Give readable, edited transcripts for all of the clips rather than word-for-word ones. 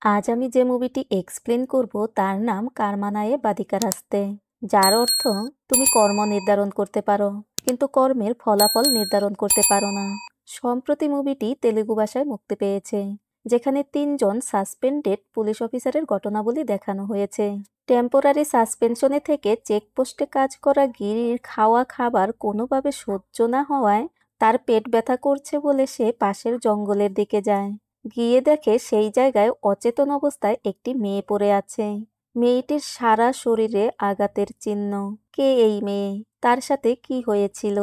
আজ আমি যে মুভিটি এক্সপ্লেন করব তার নাম কারমানায়ে বাদিকারাস্তে, যার অর্থ তুমি কর্ম নির্ধারণ করতে পারো কিন্তু কর্মের ফলাফল নির্ধারণ করতে পারো না। সম্প্রতি মুভিটি তেলুগু ভাষায় মুক্তি পেয়েছে, যেখানে 3জন সাসপেন্ডেড পুলিশ অফিসারের ঘটনাবলী দেখানো হয়েছে। টেম্পোরারি সাসপেনশনে থেকে চেকপোস্টে কাজ করা গিরির খাওয়া খাবার কোনোভাবে সহ্য না হওয়ায় তার পেট ব্যথা করছে বলে সে পাশের জঙ্গলের দিকে যায়। গিয়ে দেখে সেই জায়গায় অচেতন অবস্থায় একটি মেয়ে পড়ে আছে। মেয়েটির সারা শরীরে আঘাতের চিহ্ন। কে এই মেয়ে, তার সাথে কি হয়েছিল,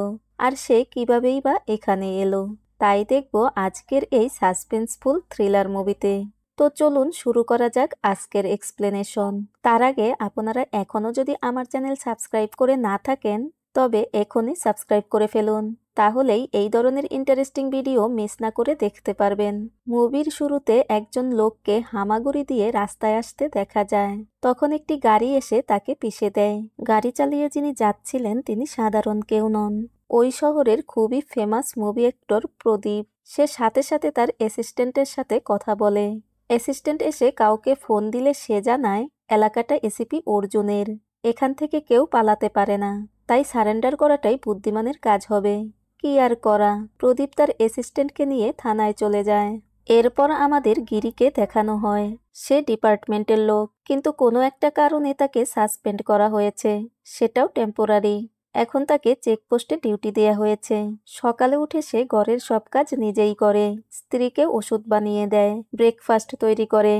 আর সে কিভাবেই বা এখানে এলো, তাই দেখব আজকের এই সাসপেন্সফুল থ্রিলার মুভিতে। তো চলুন শুরু করা যাক আজকের এক্সপ্লেনেশন। তার আগে আপনারা এখনো যদি আমার চ্যানেল সাবস্ক্রাইব করে না থাকেন তবে এখনই সাবস্ক্রাইব করে ফেলুন, তাহলেই এই ধরনের ইন্টারেস্টিং ভিডিও মিস না করে দেখতে পারবেন। মুভির শুরুতে একজন লোককে হামাগুড়ি দিয়ে রাস্তায় আসতে দেখা যায়। তখন একটি গাড়ি এসে তাকে পিষে দেয়। গাড়ি চালিয়ে যিনি যাচ্ছিলেন তিনি সাধারণ কেউ নন, ওই শহরের খুবই ফেমাস মুভি অ্যাক্টর প্রদীপ। সে সাথে সাথে তার অ্যাসিস্ট্যান্টের সাথে কথা বলে। অ্যাসিস্ট্যান্ট এসে কাউকে ফোন দিলে সে জানায় এলাকাটা এসিপি অর্জুনের, এখান থেকে কেউ পালাতে পারে না, তাই সারেন্ডার করাটাই বুদ্ধিমানের কাজ হবে। কি আর করা, প্রদীপ তার অ্যাসিস্ট্যান্টকে নিয়ে থানায় চলে যায়। এরপর আমাদের গিরিকে দেখানো হয়। সে ডিপার্টমেন্টের লোক, কিন্তু কোনো একটা কারণে তাকে সাসপেন্ড করা হয়েছে, সেটাও টেম্পোরারি। এখন তাকে চেকপোস্টে ডিউটি দেয়া হয়েছে। সকালে উঠে সে ঘরের সব কাজ নিজেই করে, স্ত্রীকে ওষুধ বানিয়ে দেয়, ব্রেকফাস্ট তৈরি করে,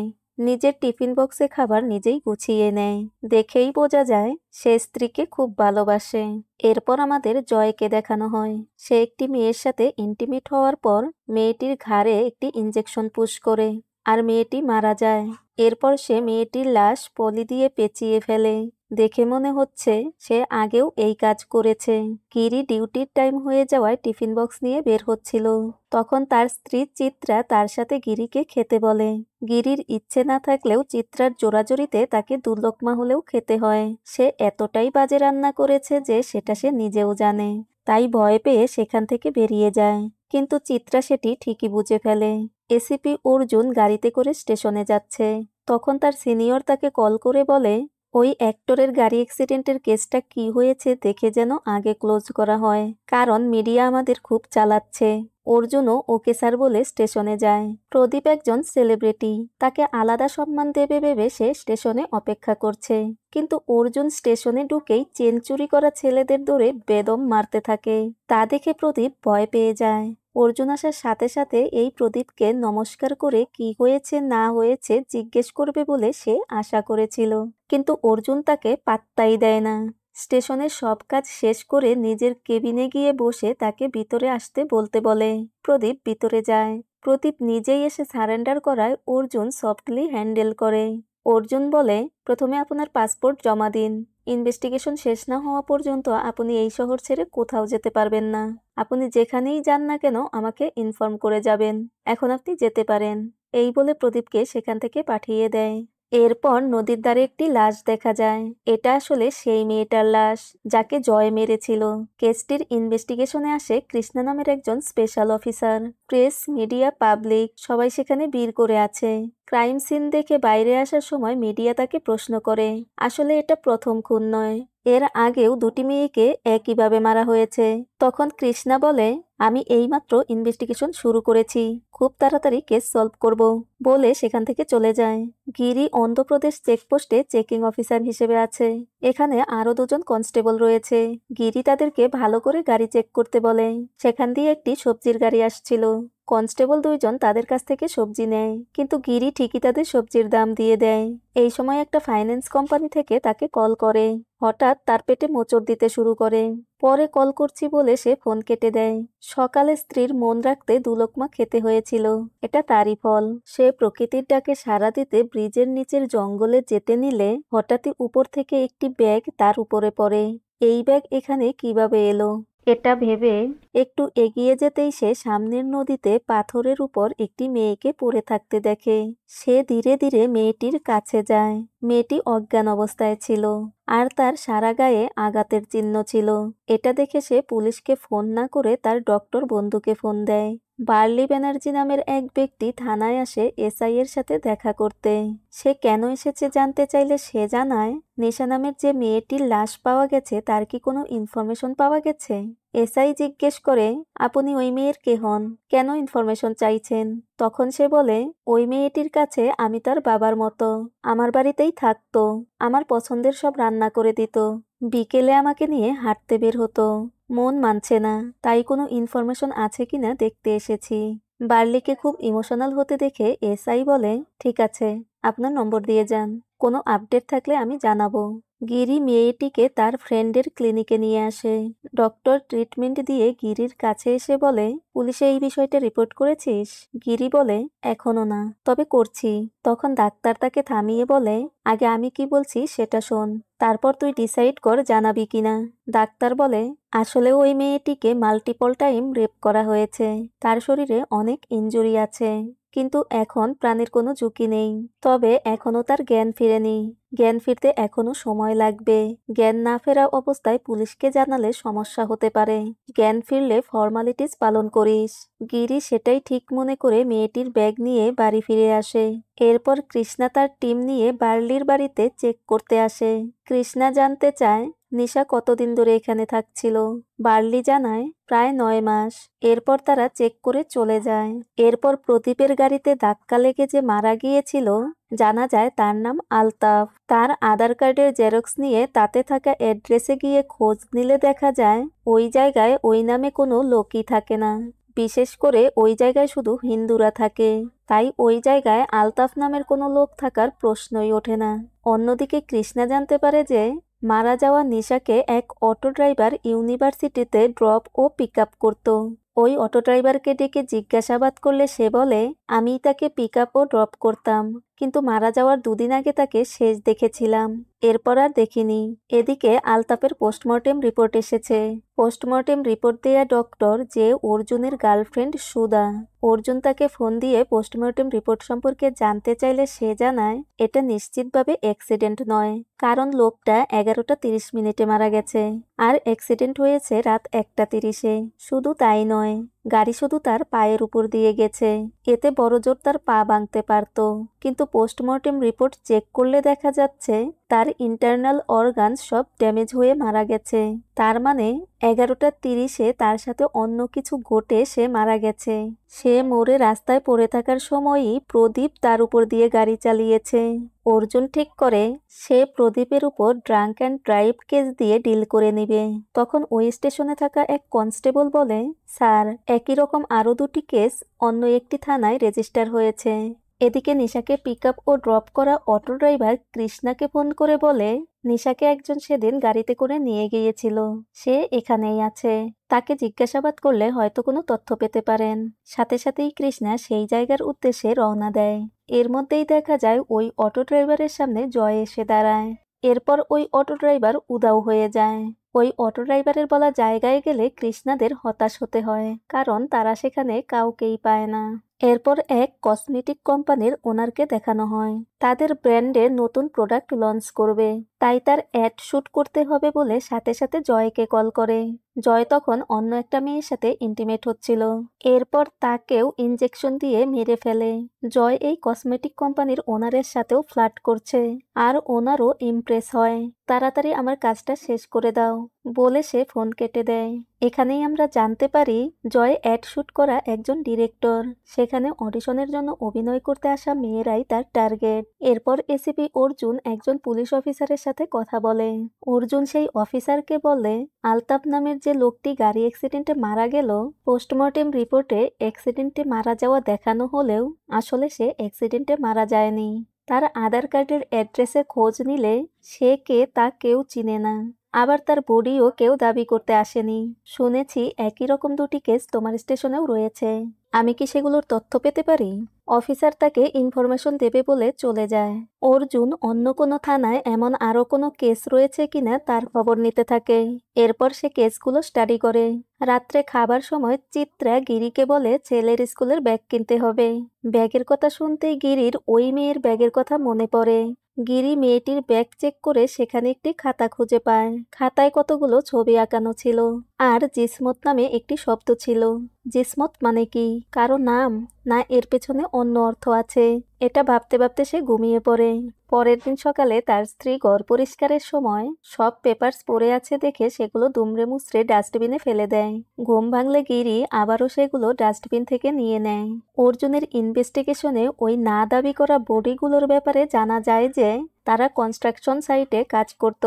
নিজের টিফিন বক্সে খাবার নিজেই গুছিয়ে নেয়। দেখেই বোঝা যায় সে স্ত্রীকে খুব ভালোবাসে। এরপর আমাদের জয়কে দেখানো হয়। সে একটি মেয়ের সাথে ইন্টিমেট হওয়ার পর মেয়েটির ঘাড়ে একটি ইঞ্জেকশন পুশ করে, আর মেয়েটি মারা যায়। এরপর সে মেয়েটির লাশ পলি দিয়ে পেঁচিয়ে ফেলে। দেখে মনে হচ্ছে সে আগেও এই কাজ করেছে। গিরি ডিউটির টাইম হয়ে যাওয়ায় টিফিন বক্স নিয়ে বের হচ্ছিল। তখন তার স্ত্রী চিত্রা তার সাথে গিরিকে খেতে বলে। গিরির ইচ্ছে না থাকলেও চিত্রার জোরাজুরিতে তাকে দুর্লকমা হলেও খেতে হয়। সে এতটাই বাজে রান্না করেছে যে সেটা সে নিজেও জানে, তাই ভয় পেয়ে সেখান থেকে বেরিয়ে যায়। কিন্তু চিত্রা সেটি ঠিকই বুঝে ফেলে। এসিপি অর্জুন গাড়িতে করে স্টেশনে যাচ্ছে। তখন তার সিনিয়র তাকে কল করে বলে ওই অ্যাক্টরের গাড়ি অ্যাক্সিডেন্টের কেসটা কি হয়েছে দেখে যেন আগে ক্লোজ করা হয়, কারণ মিডিয়া আমাদের খুব চালাচ্ছে। অর্জুনও ওকে স্যার বলে স্টেশনে যায়। প্রদীপ একজন সেলিব্রিটি, তাকে আলাদা সম্মান দেবে ভেবে সে স্টেশনে অপেক্ষা করছে। কিন্তু অর্জুন স্টেশনে ঢুকেই চেন চুরি করা ছেলেদের ধরে বেদম মারতে থাকে। তা দেখে প্রদীপ ভয় পেয়ে যায়। অর্জুন আসার সাথে সাথে এই প্রদীপকে নমস্কার করে কি হয়েছে না হয়েছে জিজ্ঞেস করবে বলে সে আশা করেছিল, কিন্তু অর্জুন তাকে পাত্তাই দেয় না। স্টেশনের সব কাজ শেষ করে নিজের কেবিনে গিয়ে বসে তাকে ভিতরে আসতে বলতে বলে। প্রদীপ ভিতরে যায়। প্রদীপ নিজেই এসে সারেন্ডার করায় অর্জুন সফটলি হ্যান্ডেল করে। অর্জুন বলে প্রথমে আপনার পাসপোর্ট জমা দিন, ইনভেস্টিগেশন শেষ না হওয়া পর্যন্ত আপনি এই শহর ছেড়ে কোথাও যেতে পারবেন না। আপনি যেখানেই যান না কেন আমাকে ইনফর্ম করে যাবেন, এখন আপনি যেতে পারেন। এই বলে প্রদীপকে সেখান থেকে পাঠিয়ে দেয়। এরপর নদীর ধারে একটি লাশ দেখা যায়। এটা আসলে সেই মেয়েটার লাশ যাকে জয় মেরেছিল। কেসটির ইনভেস্টিগেশনে আসে কৃষ্ণা নামের একজন special officer. Press, media, public সবাই সেখানে ভিড় করে আছে। ক্রাইম সিন দেখে বাইরে আসার সময় মিডিয়া তাকে প্রশ্ন করে আসলে এটা প্রথম খুন নয়, এর আগেও দুটি মেয়েকে একইভাবে মারা হয়েছে। তখন কৃষ্ণা বলে আমি এইমাত্র ইনভেস্টিগেশন শুরু করেছি, খুব তাড়াতাড়ি কেস সলভ করব বলে সেখান থেকে চলে যায়। গিরি অন্ধ্রপ্রদেশ চেকপোস্টে চেকিং অফিসার হিসেবে আছে। এখানে আরো 2জন কনস্টেবল রয়েছে। গিরি তাদেরকে ভালো করে গাড়ি চেক করতে বলে। সেখান দিয়ে একটি সবজির গাড়ি আসছিল। কনস্টেবল 2জন তাদের কাছ থেকে সবজি নেয়, কিন্তু গিরি ঠিকই তাদের সবজির দাম দিয়ে দেয়। এই সময় একটা ফাইন্যান্স কোম্পানি থেকে তাকে কল করে। হঠাৎ তার পেটে মোচড় দিতে শুরু করে। পরে কল করছি বলে সে ফোন কেটে দেয়। সকালে স্ত্রীর মন রাখতে দুলকমা খেতে হয়েছিল, এটা তারই ফল। সে প্রকৃতির ডাকে সাড়া দিতে ব্রিজের নিচের জঙ্গলে যেতে নিলে হঠাৎই উপর থেকে একটি ব্যাগ তার উপরে পড়ে। এই ব্যাগ এখানে কিভাবে এলো এটা ভেবে একটু এগিয়ে যেতেই সে সামনের নদীতে পাথরের উপর একটি মেয়েকে পড়ে থাকতে দেখে। সে ধীরে ধীরে মেয়েটির কাছে যায়। মেয়েটি অজ্ঞান অবস্থায় ছিল, আর তার সারা গায়ে আঘাতের চিহ্ন ছিল। এটা দেখে সে পুলিশকে ফোন না করে তার ডক্টর বন্ধুকে ফোন দেয়। বার্লি ব্যানার্জি নামের এক ব্যক্তি থানায় আসে এসআই এর সাথে দেখা করতে। সে কেন এসেছে জানতে চাইলে সে জানায়, নিশা নামের যে মেয়েটির লাশ পাওয়া গেছে তার কি কোনো ইনফরমেশন পাওয়া গেছে। এসআই জিজ্ঞেস করে, আপনি ওই মেয়ের কে হন, কেন ইনফরমেশন চাইছেন? তখন সে বলে, ওই মেয়েটির কাছে আমি তার বাবার মতো, আমার বাড়িতেই থাকতো, আমার পছন্দের সব রান্না করে দিত, বিকেলে আমাকে নিয়ে হাঁটতে বের হতো। মন মানছে না, তাই কোনো ইনফরমেশন আছে কিনা দেখতে এসেছি। বার্লিকে খুব ইমোশনাল হতে দেখে এসআই বলে, ঠিক আছে, আপনার নম্বর দিয়ে যান, কোনো আপডেট থাকলে আমি জানাবো। গিরি মেয়েটিকে তার ফ্রেন্ডের ক্লিনিকে নিয়ে আসে। ডক্টর ট্রিটমেন্ট দিয়ে গিরির কাছে এসে বলে, পুলিশে এই বিষয়টা রিপোর্ট করেছিস? গিরি বলে, এখনো না, তবে করছি। তখন ডাক্তার তাকে থামিয়ে বলে, আগে আমি কি বলছি সেটা শোন, তারপর তুই ডিসাইড কর জানাবি কিনা। ডাক্তার বলে, আসলে ওই মেয়েটিকে মাল্টিপল টাইম রেপ করা হয়েছে, তার শরীরে অনেক ইনজুরি আছে, কিন্তু এখন প্রাণের কোনো ঝুঁকি নেই, তবে এখনো তার জ্ঞান ফিরেনি। জ্ঞান ফিরতে এখনো সময় লাগবে। জ্ঞান না ফেরা অবস্থায় পুলিশকে জানালে সমস্যা হতে পারে। জ্ঞান ফিরলে ফর্মালিটিস পালন করিস। গিরি সেটাই ঠিক মনে করে মেয়েটির ব্যাগ নিয়ে বাড়ি ফিরে আসে। এরপর কৃষ্ণা তার টিম নিয়ে বার্লির বাড়িতে চেক করতে আসে। কৃষ্ণা জানতে চায়, নিশা কতদিন ধরে এখানে থাকছিল। বার্লি জানায়, প্রায় 9 মাস। এরপর তারা চেক করে চলে যায়। এরপর প্রদীপের গাড়িতে ধাক্কা লেগে যে মারা গিয়েছিল, জানা যায় তার নাম আলতাফ। তার আধার কার্ডের জেরক্স নিয়ে তাতে থাকা অ্যাড্রেসে গিয়ে খোঁজ নিলে দেখা যায় ওই জায়গায় ওই নামে কোনো লোকই থাকে না। বিশেষ করে ওই জায়গায় শুধু হিন্দুরা থাকে, তাই ওই জায়গায় আলতাফ নামের কোনো লোক থাকার প্রশ্নই ওঠে না। অন্যদিকে কৃষ্ণা জানতে পারে যে মারা যাওয়া নিশাকে এক অটো ড্রাইভার ইউনিভার্সিটিতে ড্রপ ও পিক আপ করত। ওই অটো ড্রাইভারকে ডেকে জিজ্ঞাসাবাদ করলে সে বলে, আমি তাকে পিক আপ ও ড্রপ করতাম, কিন্তু মারা যাওয়ার 2 দিন আগে তাকে শেষ দেখেছিলাম, এরপর আর দেখিনি। এদিকে আলতাফের পোস্টমর্টেম রিপোর্ট এসেছে। পোস্টমর্টেম রিপোর্ট দেয়া ডক্টর যে অর্জুনের গার্লফ্রেন্ড সুধা। অর্জুন তাকে ফোন দিয়ে পোস্টমর্টেম রিপোর্ট সম্পর্কে জানতে চাইলে সে জানায়, এটা নিশ্চিতভাবে অ্যাক্সিডেন্ট নয়, কারণ লোকটা 11:30 মারা গেছে, আর অ্যাক্সিডেন্ট হয়েছে রাত 1:30-এ। শুধু তাই নয়, গাড়ি শুধু তার পায়ের উপর দিয়ে গেছে, এতে বড়জোর তার পা ভাঙতে পারত। কিন্তু পোস্টমর্টেম রিপোর্ট চেক করলে দেখা যাচ্ছে তার ইন্টারনাল অর্গান সব ড্যামেজ হয়ে মারা গেছে। তার মানে 11:30-এ তার সাথে অন্য কিছু ঘটে সে মারা গেছে। সে মরে রাস্তায় পড়ে থাকার সময়ই প্রদীপ তার উপর দিয়ে গাড়ি চালিয়েছে। অর্জুন ঠিক করে সে প্রদীপের উপর ড্রাঙ্ক অ্যান্ড ড্রাইভ কেস দিয়ে ডিল করে নিবে। তখন ওই স্টেশনে থাকা এক কনস্টেবল বলে, স্যার, একই রকম আরও 2টি কেস অন্য একটি থানায় রেজিস্টার হয়েছে। এদিকে নিশাকে পিক আপ ও ড্রপ করা অটো ড্রাইভার কৃষ্ণাকে ফোন করে বলে, নিশাকে একজন সেদিন গাড়িতে করে নিয়ে গিয়েছিল, সে এখানেই আছে, তাকে জিজ্ঞাসাবাদ করলে হয়তো কোনো তথ্য পেতে পারেন। সাথে সাথেই কৃষ্ণা সেই জায়গার উদ্দেশ্যে রওনা দেয়। এর মধ্যেই দেখা যায় ওই অটো ড্রাইভারের সামনে জয় এসে দাঁড়ায়। এরপর ওই অটো ড্রাইভার উধাও হয়ে যায়। ওই অটো ড্রাইভারের বলা জায়গায় গেলে কৃষ্ণাদের হতাশ হতে হয়, কারণ তারা সেখানে কাউকেই পায় না। এরপর এক কসমেটিক কোম্পানির ওনারকে দেখানো হয় তাদের ব্র্যান্ডে নতুন প্রোডাক্ট লঞ্চ করবে, তাই তার অ্যাড শুট করতে হবে বলে সাথে সাথে জয়কে কল করে। জয় তখন অন্য একটা মেয়ের সাথে ইন্টিমেট হচ্ছিল। এরপর তাকেও ইনজেকশন দিয়ে মেরে ফেলে। জয় এই কসমেটিক কোম্পানির ওনারের সাথেও ফ্লার্ট করছে, আর ওনারও ইমপ্রেস হয়। তাড়াতাড়ি আমার কাজটা শেষ করে দাও বলে সে ফোন কেটে দেয়। এখানেই আমরা জানতে পারি জয় অ্যাড শুট করা একজন ডিরেক্টর। সেখানে অডিশনের জন্য অভিনয় করতে আসা মেয়েরাই তার টার্গেট। এরপর এসিপি অর্জুন একজন পুলিশ অফিসারের সাথে কথা বলে। অর্জুন সেই অফিসারকে বলে, আলতাফ নামের যে লোকটি গাড়ি অ্যাক্সিডেন্টে মারা গেল, পোস্টমর্টেম রিপোর্টে অ্যাক্সিডেন্টে মারা যাওয়া দেখানো হলেও আসলে সে অ্যাক্সিডেন্টে মারা যায়নি। তার আধার কার্ডের অ্যাড্রেসে খোঁজ নিলে সে কে তা কেউ চিনে না, আবার তার বডিও কেউ দাবি করতে আসেনি। শুনেছি একই রকম 2টি কেস তোমার স্টেশনেও রয়েছে, আমি কি সেগুলোর তথ্য পেতে পারি? অফিসার তাকে ইনফরমেশন দেবে বলে চলে যায়। অর্জুন অন্য কোনো থানায় এমন আরো কোনো কেস রয়েছে কিনা তার খবর নিতে থাকে। এরপর সে কেসগুলো স্টাডি করে। রাত্রে খাবার সময় চিত্রা গিরিকে বলে ছেলের স্কুলের ব্যাগ কিনতে হবে। ব্যাগের কথা শুনতেই গিরির ওই মেয়ের ব্যাগের কথা মনে পড়ে। গিরি মেয়েটির ব্যাগ চেক করে সেখানে একটি খাতা খুঁজে পায়। খাতায় কতগুলো ছবি আঁকানো ছিল, আর জিসমত নামে একটি শব্দ ছিল। জিসমত মানে কি, কারো নাম, না এর পেছনে অন্য অর্থ আছে? এটা ভাবতে ভাবতে সে ঘুমিয়ে পড়ে। পরের দিন সকালে তার স্ত্রী ঘর পরিষ্কারের সময় সব পেপারস পড়ে আছে দেখে সেগুলো দুমড়ে মুচড়ে ডাস্টবিনে ফেলে দেয়। ঘুম ভাঙলে গিরি আবারও সেগুলো ডাস্টবিন থেকে নিয়ে নেয়। অর্জুনের ইনভেস্টিগেশনে ওই না দাবি করা বডিগুলোর ব্যাপারে জানা যায় যে তারা কনস্ট্রাকশন সাইটে কাজ করত।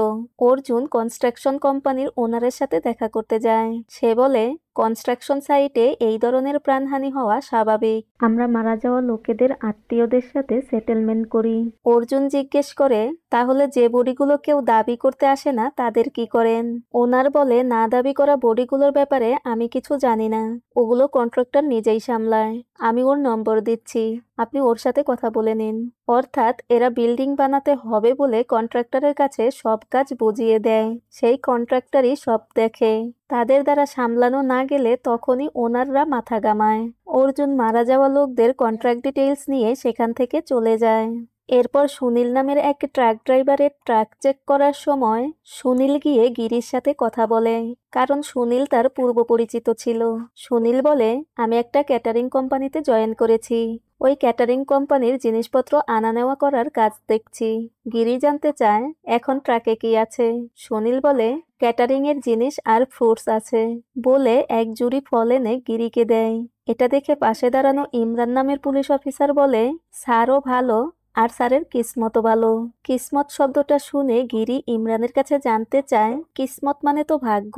অর্জুন কনস্ট্রাকশন কোম্পানির ওনারের সাথে দেখা করতে যায়। সে বলে, কনস্ট্রাকশন সাইটে এই ধরনের প্রাণহানি হওয়া স্বাভাবিক। আমরা মারা যাওয়া লোকেদের আত্মীয়দের সাথে সেটেলমেন্ট করি। অর্জুন জিজ্ঞেস করে, তাহলে যে বডিগুলো কেউ দাবি করতে আসে না তাদের কি করেন? ওনার বলে, না দাবি করা বডিগুলোর ব্যাপারে আমি কিছু জানি না, ওগুলো কন্ট্রাক্টর নিজেই সামলায়। আমি ওর নম্বর দিচ্ছি, আপনি ওর সাথে কথা বলে নিন। অর্থাৎ এরা বিল্ডিং বানাতে হবে বলে কন্ট্রাক্টরের কাছে সব কাজ বুঝিয়ে দেয়। সেই কন্ট্রাক্টরই সব দেখে। তাদের দ্বারা সামলানো না গেলে তখনই ওনাররা মাথা ঘামায়। অর্জুন মারা যাওয়া লোকদের কন্ট্রাক্ট ডিটেইলস নিয়ে সেখান থেকে চলে যায়। এরপর সুনীল নামের এক ট্রাক ড্রাইভারের ট্রাক চেক করার সময় সুনীল গিয়ে গিরির সাথে কথা বলে, কারণ সুনীল তার পূর্ব পরিচিত ছিল। সুনীল বলে, আমি একটা ক্যাটারিং কোম্পানিতে জয়েন করেছি, ওই ক্যাটারিং কোম্পানির জিনিসপত্র আনা নেওয়া করার কাজ দেখছি। গিরি জানতে চায়, এখন ট্রাকে কি আছে? সুনীল বলে, ক্যাটারিং এর জিনিস আর ফ্রুটস আছে, বলে এক জুড়ি ফল এনে গিরিকে দেয়। এটা দেখে পাশে দাঁড়ানো ইমরান নামের পুলিশ অফিসার বলে, স্যারও ভালো, আর স্যারের কিসমতও ভালো। কিসমত শব্দটা শুনে গিরি ইমরানের কাছে জানতে চায়, কিসমত মানে তো ভাগ্য,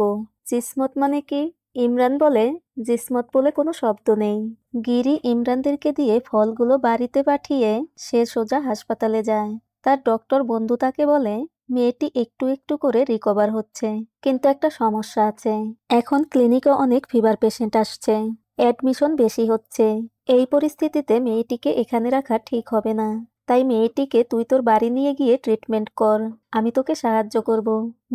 জিসমত মানে কি? ইমরান বলে, জিসমত বলে কোনো শব্দ নেই। গিরি ইমরানদেরকে দিয়ে ফলগুলো বাড়িতে পাঠিয়ে সে সোজা হাসপাতালে যায়। তার ডক্টর বন্ধু তাকে বলে, মেয়েটি একটু একটু করে রিকভার হচ্ছে, কিন্তু একটা সমস্যা আছে। এখন ক্লিনিকে অনেক ফিভার পেশেন্ট আসছে, অ্যাডমিশন বেশি হচ্ছে। এই পরিস্থিতিতে মেয়েটিকে এখানে রাখা ঠিক হবে না, তাই মেয়েটিকে তুই তোর বাড়ি নিয়ে গিয়ে ট্রিটমেন্ট কর, আমি তোকে সাহায্য করব।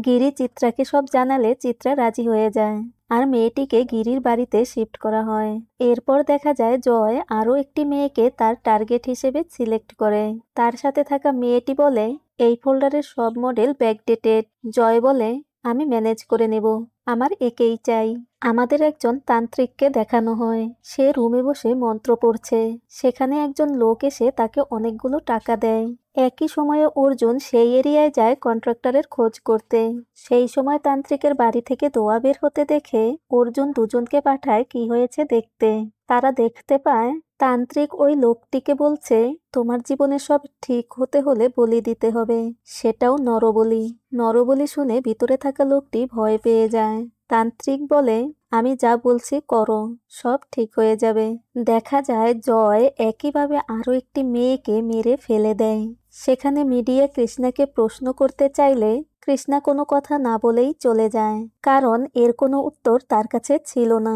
গিরি চিত্রাকে সব জানালে চিত্রা রাজি হয়ে যায়, আর মেয়েটিকে গিরির বাড়িতে শিফট করা হয়। এরপর দেখা যায় জয় আরও একটি মেয়েকে তার টার্গেট হিসেবে সিলেক্ট করে। তার সাথে থাকা মেয়েটি বলে, এই ফোল্ডারের সব মডেল ব্যাকডেটেড। জয় বলে, আমি ম্যানেজ করে নেব, আমার একেই চাই। আমাদের একজন তান্ত্রিককে দেখানো হয়, সে রুমে বসে মন্ত্র পড়ছে। সেখানে একজন লোক এসে তাকে অনেকগুলো টাকা দেয়। একই সময়ে অর্জুন সেই এরিয়ায় যায় কন্ট্রাক্টরের খোঁজ করতে। সেই সময় তান্ত্রিকের বাড়ি থেকে ধোঁয়া বের হতে দেখে অর্জুন দুজনকে পাঠায় কি হয়েছে দেখতে। তারা দেখতে পায় তান্ত্রিক ওই লোকটিকে বলছে, তোমার জীবনে সব ঠিক হতে হলে বলি দিতে হবে, সেটাও নরবলি। নরবলি শুনে ভিতরে থাকা লোকটি ভয় পেয়ে যায়। তান্ত্রিক বলে, আমি যা বলছি করো, সব ঠিক হয়ে যাবে। দেখা যায় জয় একইভাবে আরো একটি মেয়েকে মেরে ফেলে দেয়। সেখানে মিডিয়া কৃষ্ণাকে প্রশ্ন করতে চাইলে কৃষ্ণা কোনো কথা না বলেই চলে যায়, কারণ এর কোনো উত্তর তার কাছে ছিল না।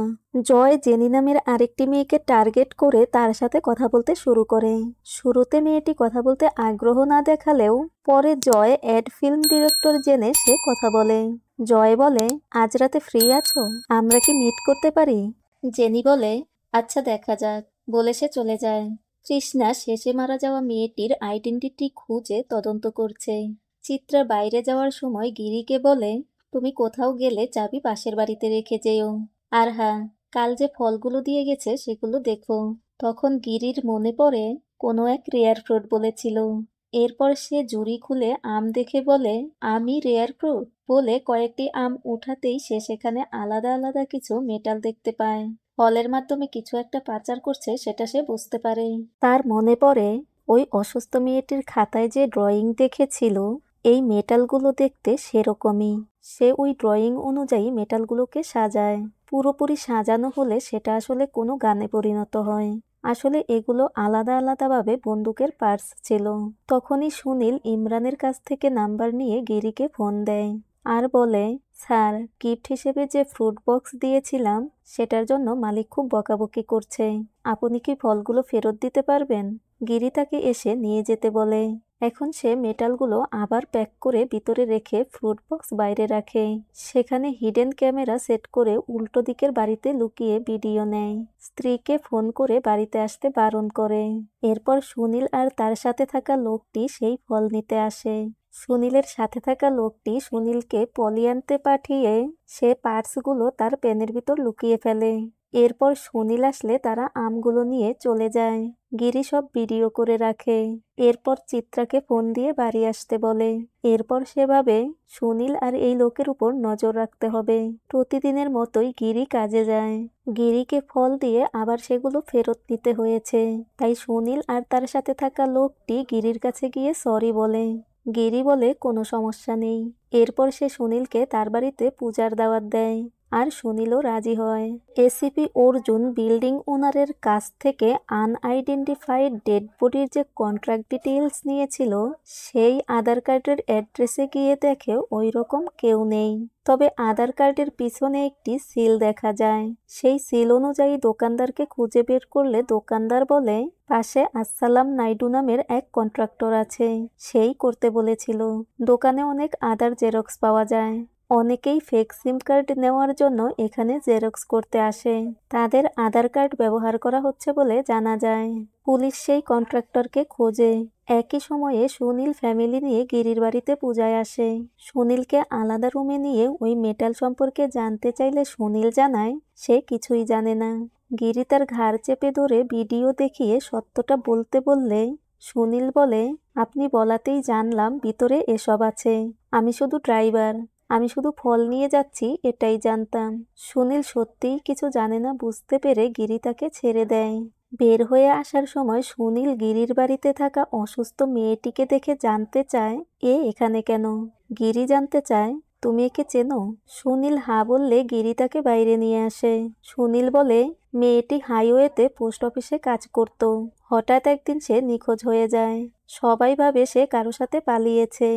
জয় জেনি নামের আরেকটি মেয়েকে টার্গেট করে তার সাথে কথা বলতে শুরু করে। শুরুতে মেয়েটি কথা বলতে আগ্রহ না দেখালেও পরে জয় অ্যাড ফিল্ম ডিরেক্টর জেনে সে কথা বলে। জয় বলে, আজ রাতে ফ্রি আছো, আমরা কি মিট করতে পারি? জেনি বলে, আচ্ছা দেখা যাক, বলে সে চলে যায়। কৃষ্ণা শেষে মারা যাওয়া মেয়েটির আইডেন্টিটি খুঁজে তদন্ত করছে। চিত্রা বাইরে যাওয়ার সময় গিরিকে বলে, তুমি কোথাও গেলে চাবি পাশের বাড়িতে রেখে যেও। আর হ্যাঁ, কাল যে ফলগুলো দিয়ে গেছে সেগুলো দেখো। তখন গিরির মনে পড়ে কোনো এক রেয়ার ফ্রুট বলেছিল। এরপর সে ঝুড়ি খুলে আম দেখে বলে, আমি রেয়ার ফ্রুট, বলে কয়েকটি আম উঠাতেই সে সেখানে আলাদা আলাদা কিছু মেটাল দেখতে পায়। ফলের মাধ্যমে কিছু একটা পাচার করছে সেটা সে বুঝতে পারে। তার মনে পড়ে ওই অসুস্থ মেয়েটির খাতায় যে ড্রয়িং দেখেছিল, এই মেটালগুলো দেখতে সেরকমই। সে ওই ড্রয়িং অনুযায়ী মেটালগুলোকে সাজায়। পুরোপুরি সাজানো হলে সেটা আসলে কোনো গানে পরিণত হয়। আসলে এগুলো আলাদা আলাদাভাবে বন্দুকের পার্টস ছিল। তখনই সুনীল ইমরানের কাছ থেকে নাম্বার নিয়ে গিরিকে ফোন দেয় আর বলে, স্যার, গিফট হিসেবে যে ফ্রুট বক্স দিয়েছিলাম সেটার জন্য মালিক খুব বকাবকি করছে, আপনি কি ফলগুলো ফেরত দিতে পারবেন? গিরি তাকে এসে নিয়ে যেতে বলে। এখন সে মেটালগুলো আবার প্যাক করে ভিতরে রেখে ফ্রুট বক্স বাইরে রাখে। সেখানে হিডেন ক্যামেরা সেট করে উল্টো দিকের বাড়িতে লুকিয়ে ভিডিও নেয়। স্ত্রীকে ফোন করে বাড়িতে আসতে বারণ করে। এরপর সুনীল আর তার সাথে থাকা লোকটি সেই ফল নিতে আসে। সুনীলের সাথে থাকা লোকটি সুনীলকে পলি আনতে পাঠিয়ে সে পার্টসগুলো তার পেনের ভিতর লুকিয়ে ফেলে। এরপর সুনীল আসলে তারা আমগুলো নিয়ে চলে যায়। গিরি সব ভিডিও করে রাখে। এরপর চিত্রাকে ফোন দিয়ে বাড়ি আসতে বলে। এরপর সেভাবে সুনীল আর এই লোকের উপর নজর রাখতে হবে। প্রতিদিনের মতোই গিরি কাজে যায়। গিরিকে ফল দিয়ে আবার সেগুলো ফেরত নিতে হয়েছে। তাই সুনীল আর তার সাথে থাকা লোকটি গিরির কাছে গিয়ে সরি বলে। গিরি বলে কোনো সমস্যা নেই। এরপর সে সুনীলকে তার বাড়িতে পূজার দাওয়াত দেয় আর সুনীলও রাজি হয়। এসিপি অর্জুন বিল্ডিং ওনারের কাছ থেকে আনআইডেন্টিফাইড ডেড বডির যে কন্ট্রাক্ট ডিটেইলস নিয়েছিল সেই আধার কার্ডের অ্যাড্রেসে গিয়ে দেখে ওই রকম কেউ নেই। তবে আধার কার্ডের পিছনে একটি সিল দেখা যায়। সেই সিল অনুযায়ী দোকানদারকে খুঁজে বের করলে দোকানদার বলে পাশে আসসালাম নাইডু নামের এক কন্ট্রাক্টর আছে, সেই করতে বলেছিল। দোকানে অনেক আধার জেরক্স পাওয়া যায়। অনেকেই ফেক সিম কার্ড নেওয়ার জন্য এখানে জেরক্স করতে আসে। তাদের আধার কার্ড ব্যবহার করা হচ্ছে বলে জানা যায়। পুলিশ সেই কন্ট্রাক্টরকে খোঁজে। একই সময়ে সুনীল ফ্যামিলি নিয়ে গিরির বাড়িতে পূজায় আসে। সুনীলকে আলাদা রুমে নিয়ে ওই মেটাল সম্পর্কে জানতে চাইলে সুনীল জানায় সে কিছুই জানে না। গিরি তার ঘাড় চেপে ধরে ভিডিও দেখিয়ে সত্যটা বলতে বললে সুনীল বলে, আপনি বলাতেই জানলাম ভিতরে এসব আছে। আমি শুধু ড্রাইভার, আমি শুধু ফল নিয়ে যাচ্ছি এটাই জানতাম। সুনীল সত্যিই কিছু জানে না বুঝতে পেরে গিরি তাকে ছেড়ে দেয়। বের হয়ে আসার সময় সুনীল গিরির বাড়িতে থাকা অসুস্থ মেয়েটিকে দেখে জানতে চায় এ এখানে কেন। গিরি জানতে চায় তুমি একে চেনো? সুনীল হা বললে গিরি তাকে বাইরে নিয়ে আসে। সুনীল বলে মেয়েটি হাইওয়েতে পোস্ট অফিসে কাজ করত। হঠাৎ একদিন সে নিখোঁজ হয়ে যায়। সবাই ভাবে সে কারো সাথে পালিয়েছে।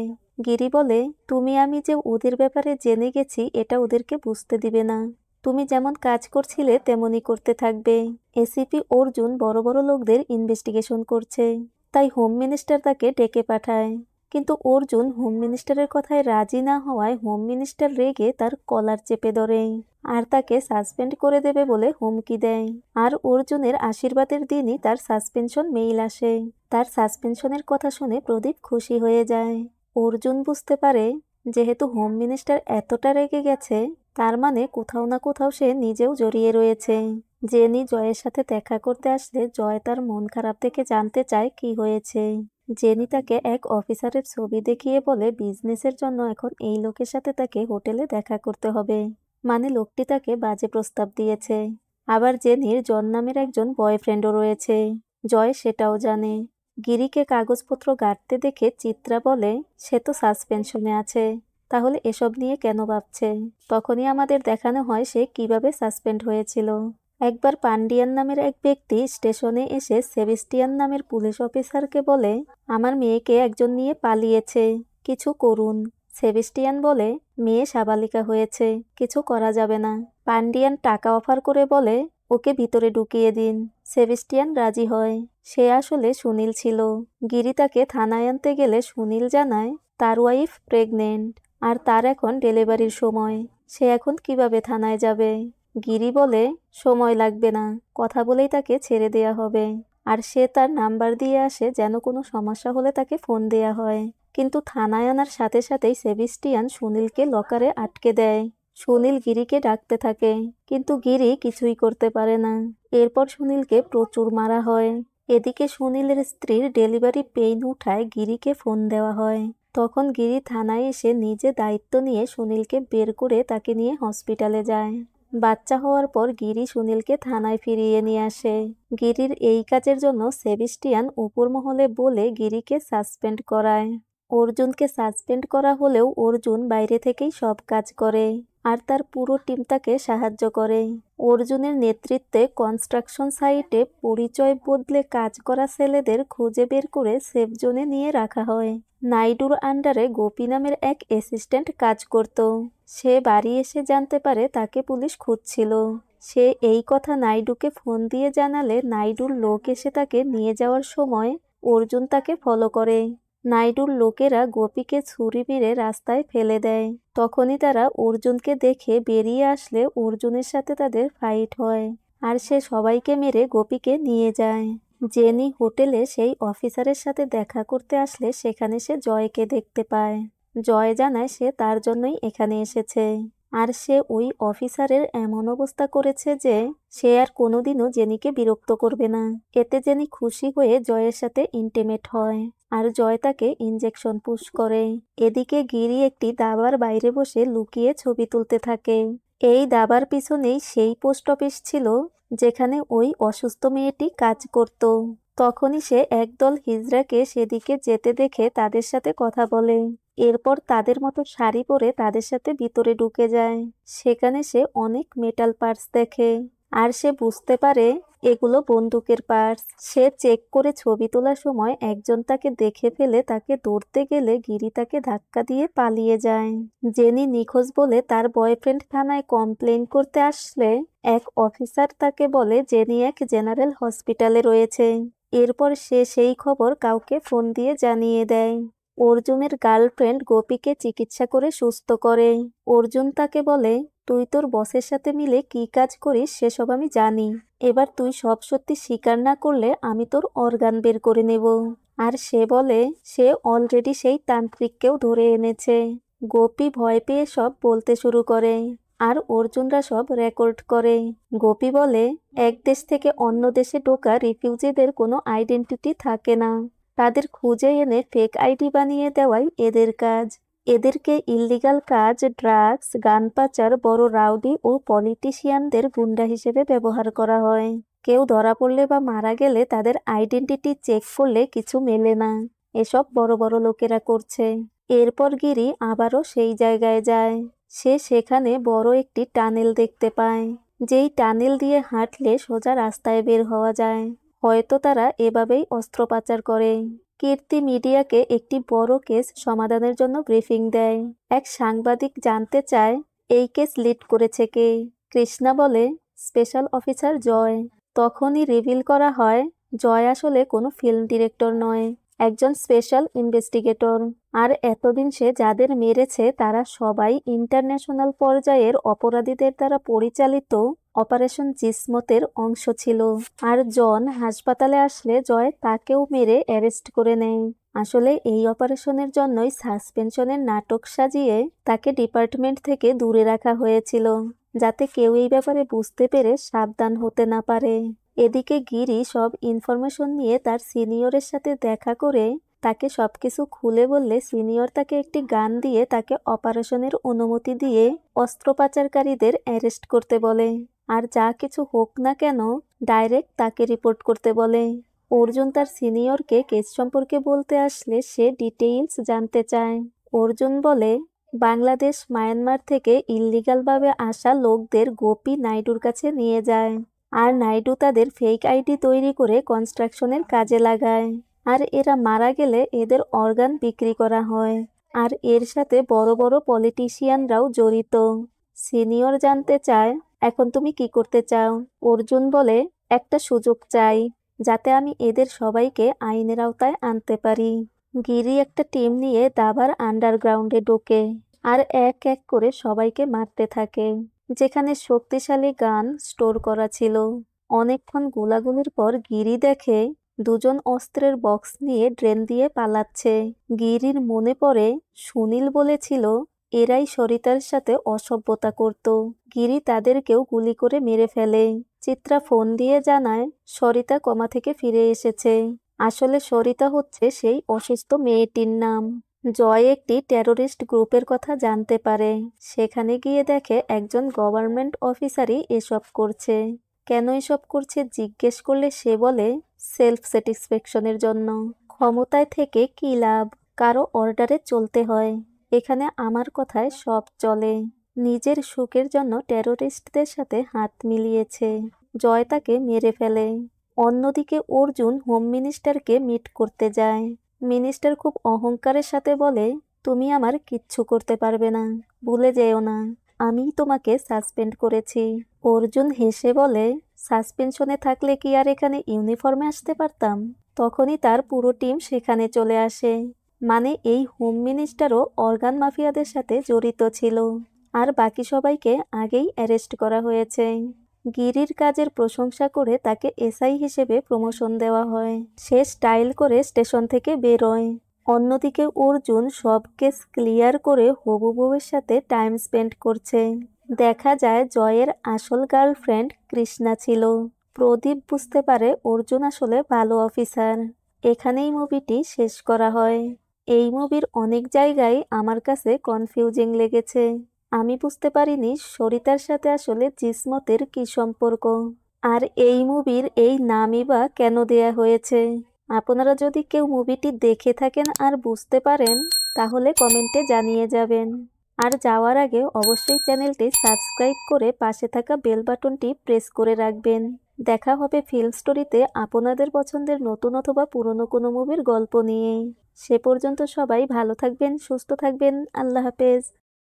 গিরি বলে তুমি আমি যে ওদের ব্যাপারে জেনে গেছি এটা ওদেরকে বুঝতে দিবে না। তুমি যেমন কাজ করছিলে তেমনই করতে থাকবে। এসিপি অর্জুন বড় বড় লোকদের ইনভেস্টিগেশন করছে, তাই হোম মিনিস্টার তাকে ডেকে পাঠায়। কিন্তু অর্জুন হোম মিনিস্টারের কথায় রাজি না হওয়ায় হোম মিনিস্টার রেগে তার কলার চেপে ধরে আর তাকে সাসপেন্ড করে দেবে বলে হুমকি দেয়। আর অর্জুনের আশীর্বাদের দিনই তার সাসপেনশন মেইল আসে। তার সাসপেনশনের কথা শুনে প্রদীপ খুশি হয়ে যায়। অর্জুন বুঝতে পারে যেহেতু হোম মিনিস্টার এতটা রেগে গেছে তার মানে কোথাও না কোথাও সে নিজেও জড়িয়ে রয়েছে। জেনি জয়ের সাথে দেখা করতে আসলে জয় তার মন খারাপ দেখে জানতে চায় কি হয়েছে। জেনি তাকে এক অফিসারের ছবি দেখিয়ে বলে বিজনেসের জন্য এখন এই লোকের সাথে তাকে হোটেলে দেখা করতে হবে। মানে লোকটি তাকে বাজে প্রস্তাব দিয়েছে। আবার জেনির জন নামের একজন বয়ফ্রেন্ডও রয়েছে। জয় সেটাও জানে। গিরিকে কাগজপত্র ঘাঁটতে দেখে চিত্রা বলে সে তো সাসপেনশনে আছে, তাহলে এসব নিয়ে কেন ভাবছে? তখনই আমাদের দেখানো হয় সে কিভাবে সাসপেন্ড হয়েছিল। একবার পান্ডিয়ান নামের এক ব্যক্তি স্টেশনে এসে সেবেস্টিয়ান নামের পুলিশ অফিসারকে বলে আমার মেয়েকে একজন নিয়ে পালিয়েছে, কিছু করুন। সেবেস্টিয়ান বলে মেয়ে সাবালিকা হয়েছে, কিছু করা যাবে না। পান্ডিয়ান টাকা অফার করে বলে ওকে ভিতরে ঢুকিয়ে দিন। সেবেস্টিয়ান রাজি হয়। সে আসলে সুনীল ছিল। গিরি তাকে থানায় আনতে গেলে সুনীল জানায় তার ওয়াইফ প্রেগনেন্ট আর তার এখন ডেলিভারির সময়। সে এখন কিভাবে থানায় যাবে? গিরি বলে সময় লাগবে না, কথা বলেই তাকে ছেড়ে দেয়া হবে। আর সে তার নাম্বার দিয়ে আসে যেন কোনো সমস্যা হলে তাকে ফোন দেয়া হয়। কিন্তু থানায় আনার সাথে সাথেই সেবেস্টিয়ান সুনীলকে লকারে আটকে দেয়। সুনীল গিরিকে ডাকতে থাকে কিন্তু গিরি কিছুই করতে পারে না। এরপর সুনীলকে প্রচুর মারা হয়। এদিকে সুনীলের স্ত্রীর ডেলিভারি পেইন উঠায় গিরিকে ফোন দেওয়া হয়। তখন গিরি থানায় এসে নিজে দায়িত্ব নিয়ে সুনীলকে বের করে তাকে নিয়ে হসপিটালে যায়। বাচ্চা হওয়ার পর গিরি সুনীলকে থানায় ফিরিয়ে নিয়ে আসে। গিরির এই কাজের জন্য সেবেস্টিয়ান উপর মহলে বলে গিরিকে সাসপেন্ড করায়। অর্জুনকে সাসপেন্ড করা হলেও অর্জুন বাইরে থেকেই সব কাজ করে আর তার পুরো টিম তাকে সাহায্য করে। অর্জুনের নেতৃত্বে কনস্ট্রাকশন সাইটে পরিচয় বদলে কাজ করা ছেলেদের খুঁজে বের করে সেফ জোনে নিয়ে রাখা হয়। নাইডুর আন্ডারে গোপী নামের এক অ্যাসিস্ট্যান্ট কাজ করত। সে বাড়ি এসে জানতে পারে তাকে পুলিশ খুঁজছিল। সে এই কথা নাইডুকে ফোন দিয়ে জানালে নাইডুর লোক এসে তাকে নিয়ে যাওয়ার সময় অর্জুন তাকে ফলো করে। নাইডুর লোকেরা গোপীকে ছুরি মেরে রাস্তায় ফেলে দেয়। তখনই তারা অর্জুনকে দেখে বেরিয়ে আসলে অর্জুনের সাথে তাদের ফাইট হয় আর সে সবাইকে মেরে গোপীকে নিয়ে যায়। জেনি হোটেলে সেই অফিসারের সাথে দেখা করতে আসলে সেখানে সে জয়কে দেখতে পায়। জয় জানায় সে তার জন্যই এখানে এসেছে, আর সে ওই অফিসারের এমন অবস্থা করেছে যে সে আর কোনোদিনও জেনিকে বিরক্ত করবে না। এতে জেনি খুশি হয়ে জয়ের সাথে ইন্টিমেট হয়, আর জয় তাকে ইনজেকশন পুশ করে। এদিকে গিরি একটি দাবার বাইরে বসে লুকিয়ে ছবি তুলতে থাকে। এই দাবার পিছনেই সেই পোস্ট অফিস ছিল যেখানে ওই অসুস্থ মেয়েটি কাজ করত। তখনই সে একদল হিজড়াকে সেদিকে যেতে দেখে তাদের সাথে কথা বলে। এরপর তাদের মতো শাড়ি পরে তাদের সাথে ভিতরে ঢুকে যায়। সেখানে সে অনেক মেটাল পার্টস দেখে, আর সে বুঝতে পারে এগুলো বন্দুকের পার্টস। সে চেক করে ছবি তোলার সময় একজন তাকে দেখে ফেলে তাকে ধরতে গেলে গিরি তাকে ধাক্কা দিয়ে পালিয়ে যায়। জেনি নিখোঁজ বলে তার বয়ফ্রেন্ড থানায় কমপ্লেইন করতে আসলে এক অফিসার তাকে বলে জেনি এক জেনারেল হসপিটালে রয়েছে। এরপর সে সেই খবর কাউকে ফোন দিয়ে জানিয়ে দেয়। অর্জুনের গার্লফ্রেন্ড গোপীকে চিকিৎসা করে সুস্থ করে। অর্জুন তাকে বলে, তুই তোর বসের সাথে মিলে কি কাজ করিস সেসব আমি জানি। এবার তুই সব সত্যি স্বীকার না করলে আমি তোর অর্গান বের করে নেব। আর সে বলে সে অলরেডি সেই তান্ত্রিককেও ধরে এনেছে। গোপী ভয় পেয়ে সব বলতে শুরু করে, আর অর্জুনরা সব রেকর্ড করে। গোপী বলে, এক দেশ থেকে অন্য দেশে ঢোকা রিফিউজিদের কোনো আইডেন্টিটি থাকে না। তাদের খুঁজে এনে ফেক আইডি বানিয়ে দেওয়াই এদের কাজ। এদেরকে ইল্লিগাল কাজ, ড্রাগস, গান পাচার, বড় রাউডি ও পলিটিশিয়ানদের গুন্ডা হিসেবে ব্যবহার করা হয়। কেউ ধরা পড়লে বা মারা গেলে তাদের আইডেন্টিটি চেক করলে কিছু মেলে না। এসব বড় বড় লোকেরা করছে। এরপর গিরি আবারও সেই জায়গায় যায়। সে সেখানে বড় একটি টানেল দেখতে পায়, যেই টানেল দিয়ে হাঁটলে সোজা রাস্তায় বের হওয়া যায়। হয়তো তারা এভাবেই অস্ত্র পাচার করে। কীর্তি মিডিয়াকে একটি বড় কেস সমাধানের জন্য ব্রিফিং দেয়। এক সাংবাদিক জানতে চায় এই কেস লিড করেছে কে। কৃষ্ণা বলে, স্পেশাল অফিসার জয়। তখনই রিভিল করা হয় জয় আসলে কোনো ফিল্ম ডিরেক্টর নয়, একজন স্পেশাল ইনভেস্টিগেটর। আর এতদিন সে যাদের মেরেছে তারা সবাই ইন্টারন্যাশনাল পর্যায়ের অপরাধীদের দ্বারা পরিচালিত অপারেশন জিসমতের অংশ ছিল। আর জন হাসপাতালে আসলে জয় তাকেও মেরে অ্যারেস্ট করে নেয়। আসলে এই অপারেশনের জন্যই সাসপেনশনের নাটক সাজিয়ে তাকে ডিপার্টমেন্ট থেকে দূরে রাখা হয়েছিল, যাতে কেউ এই ব্যাপারে বুঝতে পেরে সাবধান হতে না পারে। এদিকে গিরি সব ইনফরমেশন নিয়ে তার সিনিয়রের সাথে দেখা করে তাকে সবকিছু খুলে বললে সিনিয়র তাকে একটি গান দিয়ে তাকে অপারেশনের অনুমতি দিয়ে অস্ত্র পাচারকারীদের অ্যারেস্ট করতে বলে। আর যা কিছু হোক না কেন ডাইরেক্ট তাকে রিপোর্ট করতে বলে। অর্জুন তার সিনিয়রকে কেস সম্পর্কে বলতে আসলে সে ডিটেইলস জানতে চায়। অর্জুন বলে, বাংলাদেশ মায়ানমার থেকে ইল্লিগালভাবে আসা লোকদের গোপী নাইডুর কাছে নিয়ে যায়, আর নাইডু তাদের ফেক আইডি তৈরি করে কনস্ট্রাকশনের কাজে লাগায়। আর এরা মারা গেলে এদের অর্গান বিক্রি করা হয়। আর এর সাথে বড় বড় পলিটিশিয়ানরাও জড়িত। সিনিয়র জানতে চায়, এখন তুমি কি করতে চাও? অর্জুন বলে, একটা সুযোগ চাই যাতে আমি এদের সবাইকে আইনের আওতায় আনতে পারি। গিরি একটা টিম নিয়ে দাবার আন্ডারগ্রাউন্ডে ঢোকে, আর এক এক করে সবাইকে মারতে থাকে। যেখানে শক্তিশালী গান স্টোর করা ছিল। অনেকক্ষণ গোলাগুলির পর গিরি দেখে দুজন অস্ত্রের বক্স নিয়ে ড্রেন দিয়ে পালাচ্ছে। গিরির মনে পড়ে সুনীল বলেছিল এরাই সরিতার সাথে অসভ্যতা করত। গিরি তাদেরকেও গুলি করে মেরে ফেলে। চিত্রা ফোন দিয়ে জানায় সরিতা কমা থেকে ফিরে এসেছে। আসলে সরিতা হচ্ছে সেই অসুস্থ মেয়েটির নাম। জয় একটি টেরোরিস্ট গ্রুপের কথা জানতে পারে। সেখানে গিয়ে দেখে একজন গভর্নমেন্ট অফিসারই এসব করছে। কেন এসব করছে জিজ্ঞেস করলে সে বলে সেলফ স্যাটিসফ্যাকশনের জন্য। ক্ষমতায় থেকে কি লাভ, কারো অর্ডারে চলতে হয়। এখানে আমার কথায় সব চলে। নিজের সুখের জন্য টেরোরিস্টদের সাথে হাত মিলিয়েছে। জয় তাকে মেরে ফেলে। অন্যদিকে অর্জুন হোম মিনিস্টারকে মিট করতে যায়। মিনিস্টার খুব অহংকারের সাথে বলে, তুমি আমার কিচ্ছু করতে পারবে না, ভুলে যেও না আমিই তোমাকে সাসপেন্ড করেছি। অর্জুন হেসে বলে, সাসপেনশনে থাকলে কি আর এখানে ইউনিফর্মে আসতে পারতাম? তখনই তার পুরো টিম সেখানে চলে আসে। মানে এই হোম মিনিস্টারও অর্গান মাফিয়াদের সাথে জড়িত ছিল, আর বাকি সবাইকে আগেই অ্যারেস্ট করা হয়েছে। গিরির কাজের প্রশংসা করে তাকে এসআই হিসেবে প্রমোশন দেওয়া হয়। সে স্টাইল করে স্টেশন থেকে বেরোয়। অন্যদিকে অর্জুন সব কেস ক্লিয়ার করে হবু বউয়ের সাথে টাইম স্পেন্ড করছে। দেখা যায় জয়ের আসল গার্লফ্রেন্ড কৃষ্ণা ছিল। প্রদীপ বুঝতে পারে অর্জুন আসলে ভালো অফিসার। এখানেই মুভিটি শেষ করা হয়। এই মুভির অনেক জায়গায় আমার কাছে কনফিউজিং লেগেছে। আমি বুঝতে পারিনি সরিতার সাথে আসলে জিসমতের কি সম্পর্ক, আর এই মুভির এই নামই বা কেন দেয়া হয়েছে। আপনারা যদি কেউ মুভিটি দেখে থাকেন আর বুঝতে পারেন তাহলে কমেন্টে জানিয়ে যাবেন। আর যাওয়ার আগে অবশ্যই চ্যানেলটি সাবস্ক্রাইব করে পাশে থাকা বেল বাটনটি প্রেস করে রাখবেন। দেখা হবে ফিল্ম স্টোরিতে আপনাদের পছন্দের নতুন অথবা পুরনো কোনো মুভির গল্প নিয়ে। সে পর্যন্ত সবাই ভালো থাকবেন, সুস্থ থাকবেন। আল্লাহ হাফেজ।